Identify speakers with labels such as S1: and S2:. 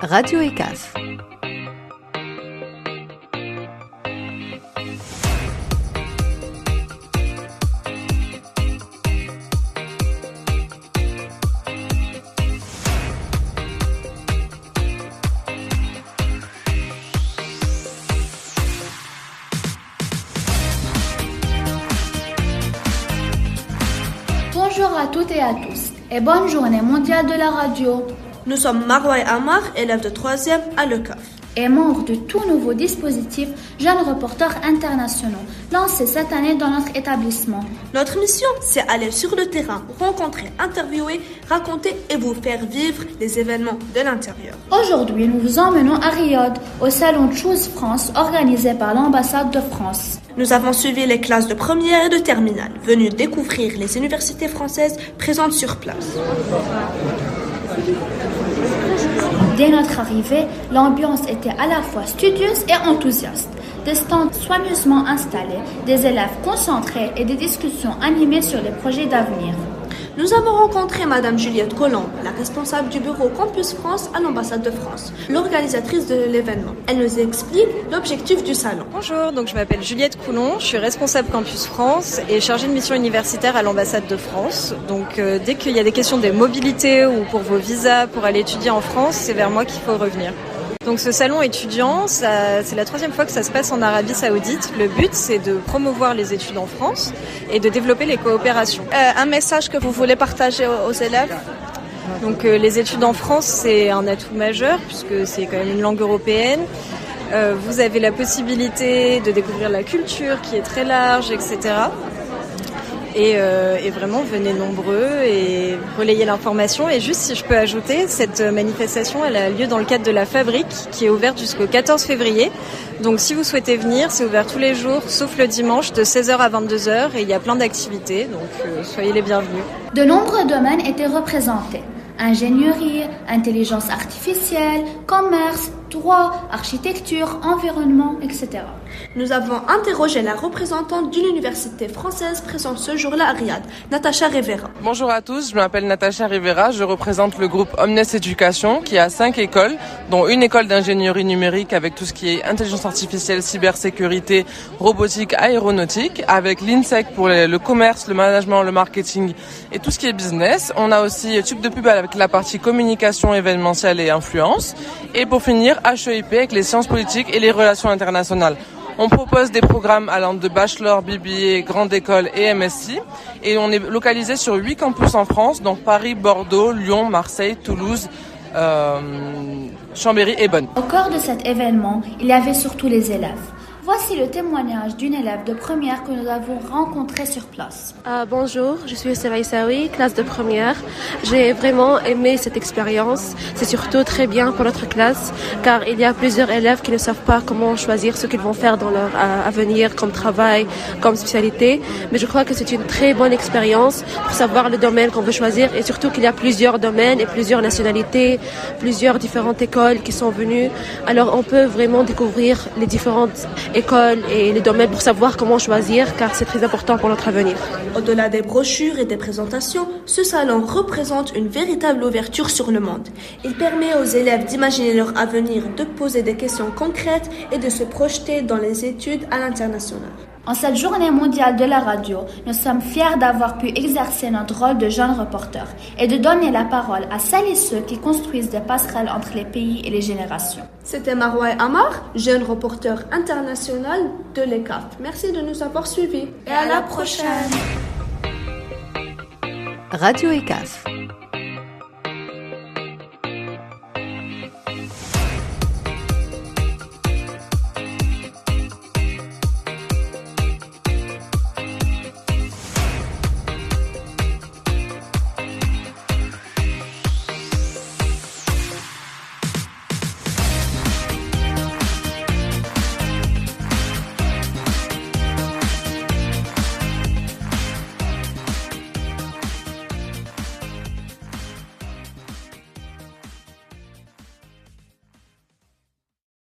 S1: Radio ECAF.
S2: Bonjour à toutes et à tous et bonne journée mondiale de la radio.
S3: Nous sommes Maroua et Amar, élèves de 3e à l'ECAF.
S2: Et membres de tout nouveau dispositif Jeunes Reporters Internationaux, lancé cette année dans notre établissement.
S3: Notre mission, c'est aller sur le terrain, rencontrer, interviewer, raconter et vous faire vivre les événements de l'intérieur.
S2: Aujourd'hui, nous vous emmenons à Riyad, au salon Choose France, organisé par l'ambassade de France.
S3: Nous avons suivi les classes de première et de terminale, venues découvrir les universités françaises présentes sur place.
S2: Dès notre arrivée, l'ambiance était à la fois studieuse et enthousiaste. Des stands soigneusement installés, des élèves concentrés et des discussions animées sur les projets d'avenir.
S3: Nous avons rencontré Madame Juliette Colomb, la responsable du bureau Campus France à l'ambassade de France, l'organisatrice de l'événement. Elle nous explique l'objectif du salon.
S4: Bonjour, je m'appelle Juliette Coulon, je suis responsable Campus France et chargée de mission universitaire à l'ambassade de France. Dès qu'il y a des questions de mobilité ou pour vos visas pour aller étudier en France, c'est vers moi qu'il faut revenir. Donc ce salon étudiant, c'est la 3e fois que ça se passe en Arabie Saoudite. Le but, c'est de promouvoir les études en France et de développer les coopérations.
S3: Un message que vous voulez partager aux élèves?
S4: Les études en France, c'est un atout majeur puisque c'est quand même une langue européenne. Vous avez la possibilité de découvrir la culture qui est très large, etc. Et vraiment, venez nombreux et relayez l'information. Et juste, si je peux ajouter, cette manifestation, elle a lieu dans le cadre de la Fabrique, qui est ouverte jusqu'au 14 février. Donc, si vous souhaitez venir, c'est ouvert tous les jours, sauf le dimanche, de 16h à 22h. Et il y a plein d'activités, donc soyez les bienvenus.
S2: De nombreux domaines étaient représentés. Ingénierie, intelligence artificielle, commerce, droit, architecture, environnement, etc.
S3: Nous avons interrogé la représentante d'une université française présente ce jour-là à Riyad, Natacha Rivera.
S5: Bonjour à tous, je m'appelle Natacha Rivera, je représente le groupe Omnes Éducation qui a 5 écoles, dont une école d'ingénierie numérique avec tout ce qui est intelligence artificielle, cybersécurité, robotique, aéronautique, avec l'INSEC pour le commerce, le management, le marketing et tout ce qui est business. On a aussi Tube de Pub avec la partie communication événementielle et influence. Et pour finir, HEIP avec les sciences politiques et les relations internationales. On propose des programmes allant de bachelor, BBA, grande école et MSc. Et on est localisé sur 8 campus en France, donc Paris, Bordeaux, Lyon, Marseille, Toulouse, Chambéry et Bonn.
S2: Au cœur de cet événement, il y avait surtout les élèves. Voici le témoignage d'une élève de première que nous avons rencontrée sur place.
S6: Bonjour, je suis Seva Issaoui, classe de première. J'ai vraiment aimé cette expérience. C'est surtout très bien pour notre classe car il y a plusieurs élèves qui ne savent pas comment choisir ce qu'ils vont faire dans leur avenir comme travail, comme spécialité. Mais je crois que c'est une très bonne expérience pour savoir le domaine qu'on veut choisir et surtout qu'il y a plusieurs domaines et plusieurs nationalités, plusieurs différentes écoles qui sont venues. Alors on peut vraiment découvrir les différentes écoles et les domaines pour savoir comment choisir car c'est très important pour notre avenir.
S3: Au-delà des brochures et des présentations, ce salon représente une véritable ouverture sur le monde. Il permet aux élèves d'imaginer leur avenir, de poser des questions concrètes et de se projeter dans les études à l'international.
S2: En cette journée mondiale de la radio, nous sommes fiers d'avoir pu exercer notre rôle de jeunes reporters et de donner la parole à celles et ceux qui construisent des passerelles entre les pays et les générations.
S3: C'était Maroua Amar, jeune reporter international de l'ECAF. Merci de nous avoir suivis et à la prochaine.
S1: Radio ECAF.